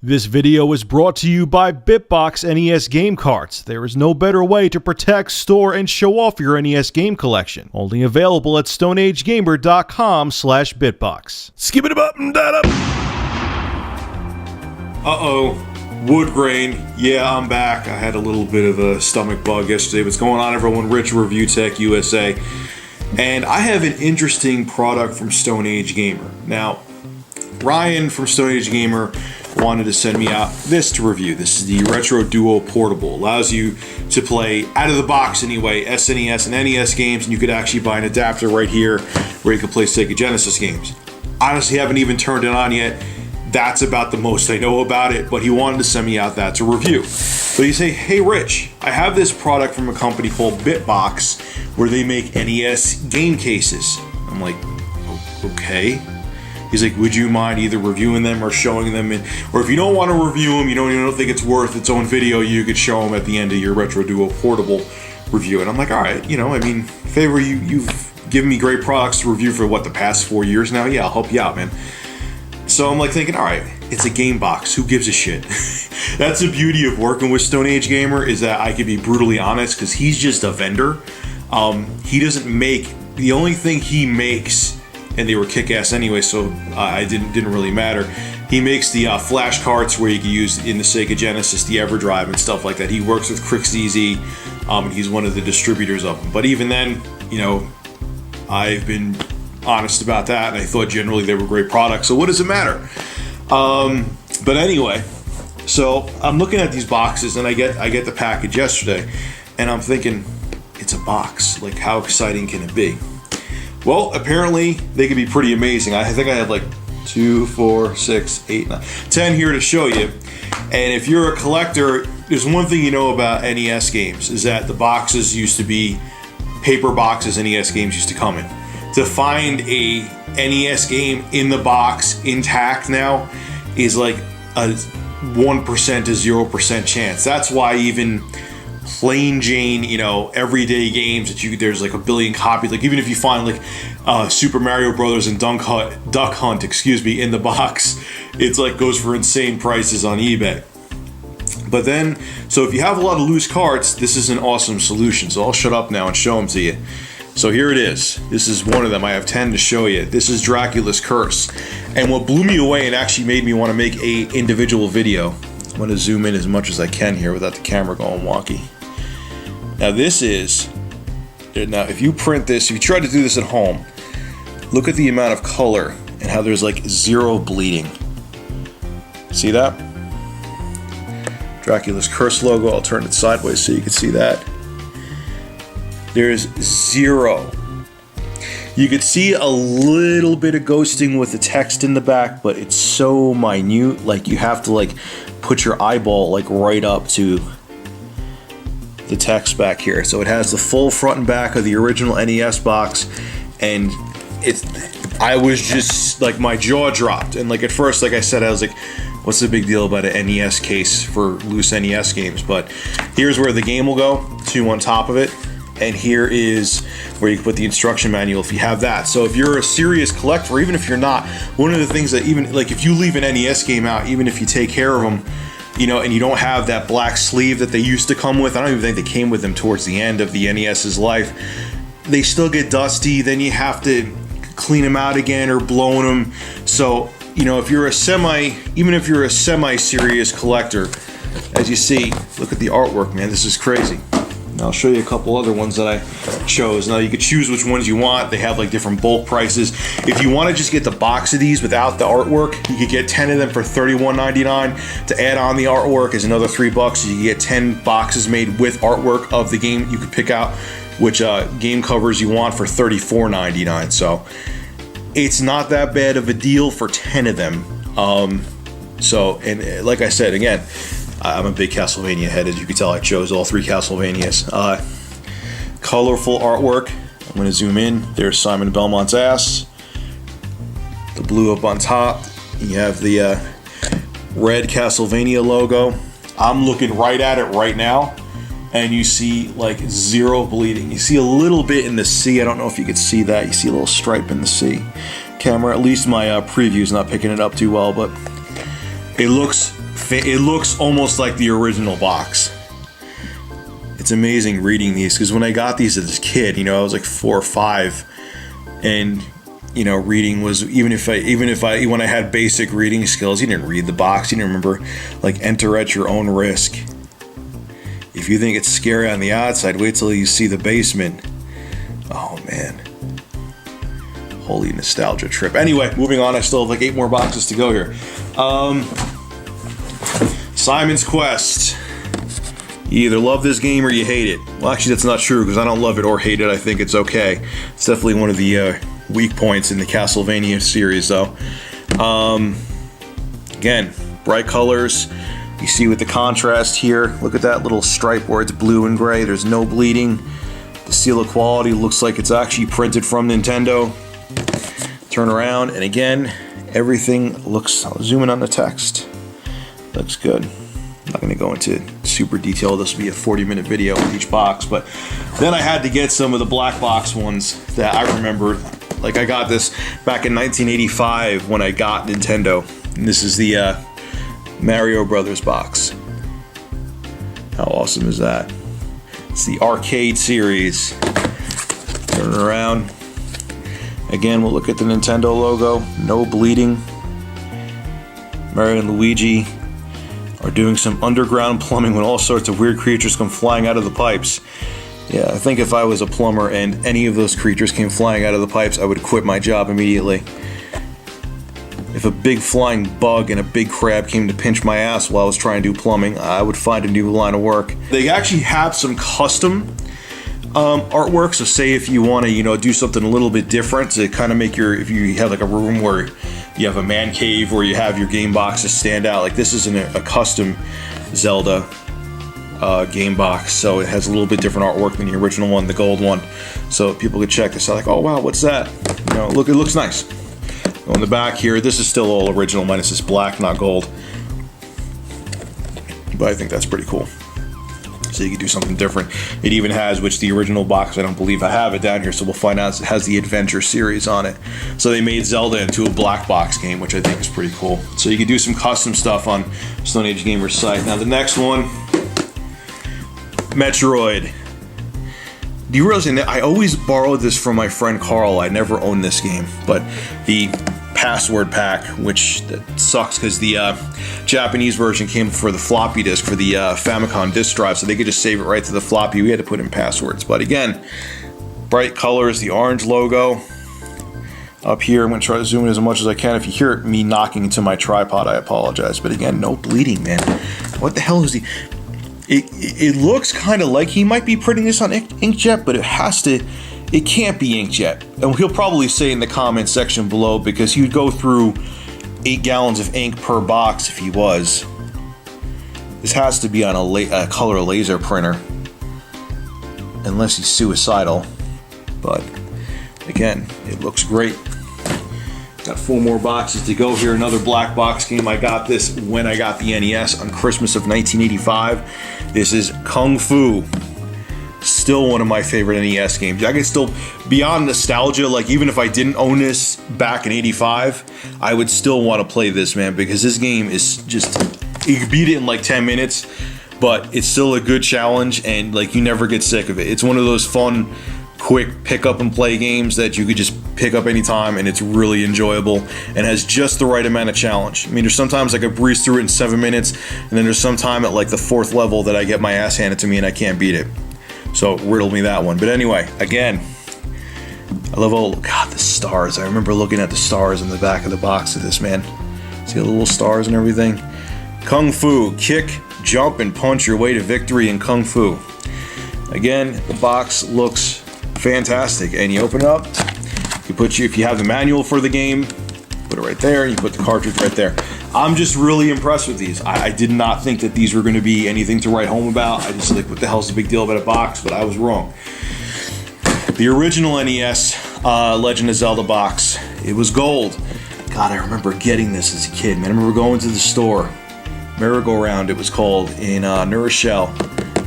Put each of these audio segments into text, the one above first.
This video is brought to you by BitBox NES game carts. There is no better way to protect, store, and show off your NES game collection. Only available at StoneAgeGamer.com/BitBox. Skip it up and that up. Uh-oh, wood grain. Yeah, I'm back. I had a little bit of a stomach bug yesterday. What's going on, everyone? Rich, Review Tech USA. And I have an interesting product from Stone Age Gamer. Now, Ryan from Stone Age Gamer wanted to send me out this to review. This is the Retro Duo Portable. Allows you to play out of the box anyway, SNES and NES games, and you could actually buy an adapter right here where you can play Sega Genesis games. Honestly, haven't even turned it on yet. That's about the most I know about it, but he wanted to send me out that to review. But you say, hey Rich, I have this product from a company called BitBox where they make NES game cases. I'm like, okay. He's like, would you mind either reviewing them or showing them? Or if you don't want to review them, you don't think it's worth its own video, you could show them at the end of your Retro Duo Portable review. And I'm like, all right, favor, you've given me great products to review for the past 4 years now? Yeah, I'll help you out, man. So I'm like thinking, all right, it's a game box. Who gives a shit? That's the beauty of working with Stone Age Gamer, is that I can be brutally honest because he's just a vendor. He doesn't make, the only thing he makes, and they were kick-ass anyway, so I didn't really matter. He makes the flash carts where you can use in the Sega Genesis, the EverDrive and stuff like that. He works with CrixDZ, and he's one of the distributors of them. But even then, I've been honest about that, and I thought generally they were great products, so what does it matter? But anyway, so I'm looking at these boxes, and I get the package yesterday, and I'm thinking, it's a box. Like, how exciting can it be? Well, apparently they can be pretty amazing. I think I have like 2, 4, 6, 8, 9, 10 here to show you. And if you're a collector, there's one thing you know about NES games, is that the boxes used to be paper boxes NES games used to come in. To find a NES game in the box intact now is like a 1% to 0% chance. That's why even plain Jane, everyday games that there's like a billion copies. Like even if you find like Super Mario Brothers and Duck Hunt, in the box, it's like goes for insane prices on eBay. But then, so if you have a lot of loose carts, this is an awesome solution. So I'll shut up now and show them to you. So here it is. This is one of them. I have 10 to show you. This is Dracula's Curse. And what blew me away and actually made me want to make a individual video, I'm going to zoom in as much as I can here without the camera going wonky. Now this is, if you print this, if you try to do this at home, look at the amount of color and how there's like zero bleeding. See that? Dracula's Curse logo. I'll turn it sideways so you can see that. There's zero. You could see a little bit of ghosting with the text in the back, but it's so minute, like you have to like put your eyeball like right up to the text back here. So it has the full front and back of the original NES box, and I was just like, my jaw dropped. And like at first, like I said, I was like, what's the big deal about an NES case for loose NES games? But here's where the game will go, 2 on top of it. And here is where you can put the instruction manual if you have that. So if you're a serious collector, or even if you're not, one of the things that even like if you leave an NES game out, even if you take care of them, and you don't have that black sleeve that they used to come with, I don't even think they came with them towards the end of the NES's life, they still get dusty, then you have to clean them out again or blow them. So, if you're even if you're a semi-serious collector, as you see, look at the artwork, man, this is crazy. I'll show you a couple other ones that I chose. Now you could choose which ones you want. They have like different bulk prices. If you want to just get the box of these without the artwork, you could get 10 of them for $31.99. To add on the artwork is another $3. You can get 10 boxes made with artwork of the game. You could pick out which game covers you want for $34.99. So it's not that bad of a deal for 10 of them. And like I said, again, I'm a big Castlevania head, as you can tell. I chose all 3 Castlevanias. Colorful artwork. I'm going to zoom in. There's Simon Belmont's ass. The blue up on top. You have the red Castlevania logo. I'm looking right at it right now, and you see like zero bleeding. You see a little bit in the C. I don't know if you can see that. You see a little stripe in the C. Camera, at least my preview's not picking it up too well, but It looks almost like the original box. It's amazing reading these, because when I got these as a kid, you know, I was like 4 or 5, and you know, reading was, even if I when I had basic reading skills, you didn't read the box. You didn't remember, like, enter at your own risk. If you think it's scary on the outside, wait till you see the basement. Oh man, holy nostalgia trip. Anyway, moving on. I still have like 8 more boxes to go here. Simon's Quest. You either love this game or you hate it. Well, actually, that's not true, because I don't love it or hate it. I think it's okay. It's definitely one of the weak points in the Castlevania series, though. Again, bright colors. You see with the contrast here, look at that little stripe where it's blue and gray. There's no bleeding. The seal of quality looks like it's actually printed from Nintendo. Turn around, and again, everything looks, I'll zoom in on the text. Looks good. I'm not going to go into super detail. This will be a 40-minute video with each box, but then I had to get some of the black box ones that I remember. Like, I got this back in 1985 when I got Nintendo. And this is the Mario Brothers box. How awesome is that? It's the arcade series. Turn it around. Again, we'll look at the Nintendo logo. No bleeding. Mario and Luigi are doing some underground plumbing when all sorts of weird creatures come flying out of the pipes. Yeah, I think if I was a plumber and any of those creatures came flying out of the pipes, I would quit my job immediately. If a big flying bug and a big crab came to pinch my ass while I was trying to do plumbing, I would find a new line of work. They actually have some custom artwork, so say if you want to, you know, do something a little bit different to kind of make your, if you have like a room where you have a man cave where you have your game boxes stand out, like this isn't a custom Zelda game box, so it has a little bit different artwork than the original one, the gold one, so people could check this out, like, oh wow, what's that? You know, look, it looks nice. On the back here, this is still all original minus this black, not gold, but I think that's pretty cool. So you can do something different. It even has, which the original box, I don't believe I have it down here, so we'll find out, it has the Adventure series on it. So they made Zelda into a black box game, which I think is pretty cool. So you can do some custom stuff on Stone Age Gamer's site. Now the next one, Metroid. Do you realize that I always borrowed this from my friend Carl? I never owned this game, but the password pack, which that sucks because the Japanese version came for the floppy disk for the Famicom disk drive, so they could just save it right to the floppy. We had to put in passwords, but again, bright colors, the orange logo up here. I'm going to try to zoom in as much as I can. If you hear me knocking into my tripod, I apologize, but again, no bleeding, man. What the hell is the... It looks kind of like he might be printing this on inkjet, but it can't be inkjet. And he'll probably say in the comment section below, because he'd go through 8 gallons of ink per box if he was. This has to be on a color laser printer, unless he's suicidal. But again, it looks great. Got 4 more boxes to go here. Another black box game. I got this when I got the NES on Christmas of 1985. This is Kung Fu. Still one of my favorite NES games. I can still, beyond nostalgia, like even if I didn't own this back in 85, I would still want to play this, man, because this game is just, you can beat it in like 10 minutes, but it's still a good challenge, and like you never get sick of it. It's one of those fun, quick pick up and play games that you could just pick up anytime, and it's really enjoyable and has just the right amount of challenge. I mean, there's sometimes I could breeze through it in 7 minutes, and then there's some time at like the 4th level that I get my ass handed to me and I can't beat it. So riddle me that one. But anyway, again, I love all, God, the stars. I remember looking at the stars in the back of the box of this, man. See the little stars and everything? Kung Fu, kick, jump, and punch your way to victory in Kung Fu. Again, the box looks fantastic, and you open it up, if you have the manual for the game, put it right there, and you put the cartridge right there. I'm just really impressed with these. I did not think that these were going to be anything to write home about. I just like, what the hell's the big deal about a box? But I was wrong. The original NES Legend of Zelda box, it was gold. God, I remember getting this as a kid, man. I remember going to the store, Merry-Go-Round it was called, in New Rochelle,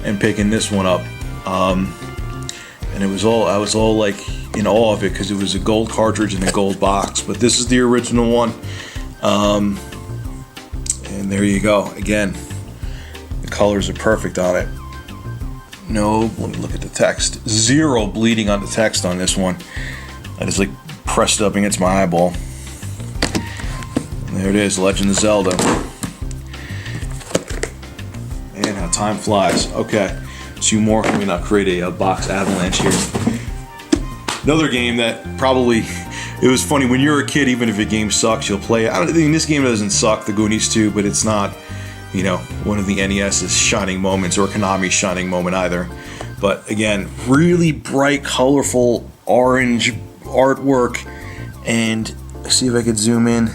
and picking this one up. And I was all like in awe of it because it was a gold cartridge and a gold box. But this is the original one. And there you go. Again, the colors are perfect on it. No, let me look at the text. Zero bleeding on the text on this one. I just like pressed up against my eyeball. And there it is, Legend of Zelda. And how time flies. Okay, 2 more. Let me not create a box avalanche here. Another game that probably, it was funny, when you're a kid, even if a game sucks, you'll play it. I don't think this game doesn't suck, the Goonies 2, but it's not, you know, one of the NES's shining moments or Konami's shining moment either. But again, really bright, colorful orange artwork, and see if I could zoom in.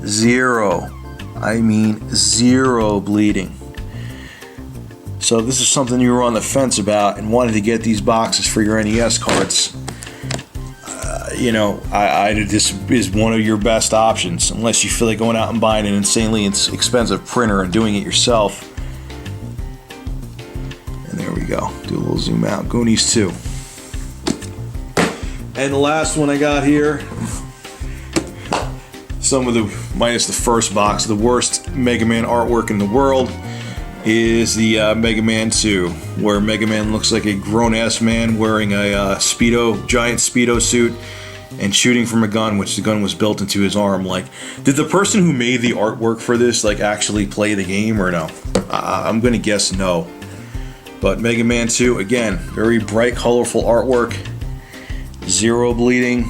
Zero. I mean, zero bleeding. So this is something you were on the fence about and wanted to get these boxes for your NES carts. You know, this is one of your best options, unless you feel like going out and buying an insanely expensive printer and doing it yourself. And there we go. Do a little zoom out. Goonies 2. And the last one I got here, some of the, minus the first box, the worst Mega Man artwork in the world is the Mega Man 2, where Mega Man looks like a grown-ass man wearing a giant Speedo suit and shooting from a gun, which the gun was built into his arm. Like, did the person who made the artwork for this, like, actually play the game or no? I'm gonna guess no. But Mega Man 2, again, very bright, colorful artwork, zero bleeding.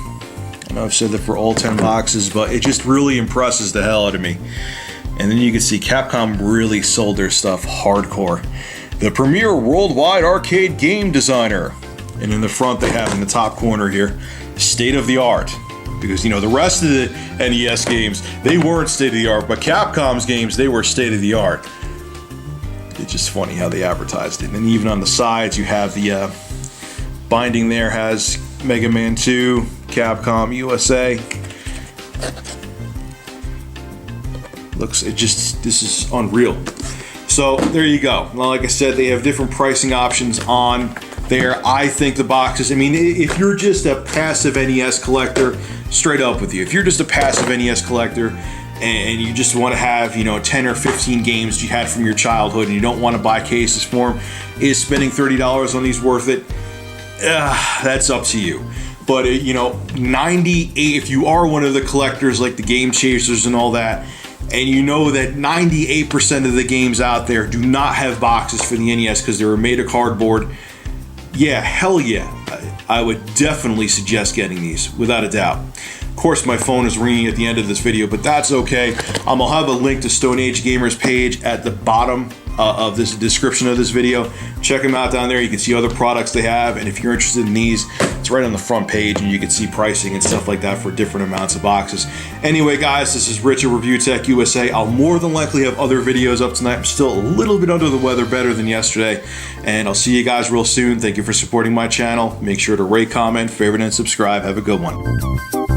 I know I've said that for all 10 boxes, but it just really impresses the hell out of me. And then you can see Capcom really sold their stuff hardcore. The premier worldwide arcade game designer. And in the front they have in the top corner here, state of the art. Because, you know, the rest of the NES games, they weren't state of the art, but Capcom's games, they were state of the art. It's just funny how they advertised it. And even on the sides you have the binding there has Mega Man 2, Capcom USA. This is unreal. So there you go. Well, like I said, they have different pricing options on there. I think the boxes, I mean, if you're just a passive NES collector, straight up with you, if you're just a passive NES collector and you just want to have, you know, 10 or 15 games you had from your childhood and you don't want to buy cases for them, is spending $30 on these worth it? That's up to you. But, you know, 98, if you are one of the collectors like the Game Chasers and all that, and you know that 98% of the games out there do not have boxes for the NES because they were made of cardboard, yeah, hell yeah, I would definitely suggest getting these, without a doubt. Of course, my phone is ringing at the end of this video, but that's okay. I'll have a link to Stone Age Gamers page at the bottom of this description of this video. Check them out down there. You can see other products they have, and if you're interested in these, it's right on the front page, and you can see pricing and stuff like that for different amounts of boxes. Anyway, guys, this is Rich at Review Tech USA. I'll more than likely have other videos up tonight. I'm still a little bit under the weather, better than yesterday, and I'll see you guys real soon. Thank you for supporting my channel. Make sure to rate, comment, favorite, and subscribe. Have a good one.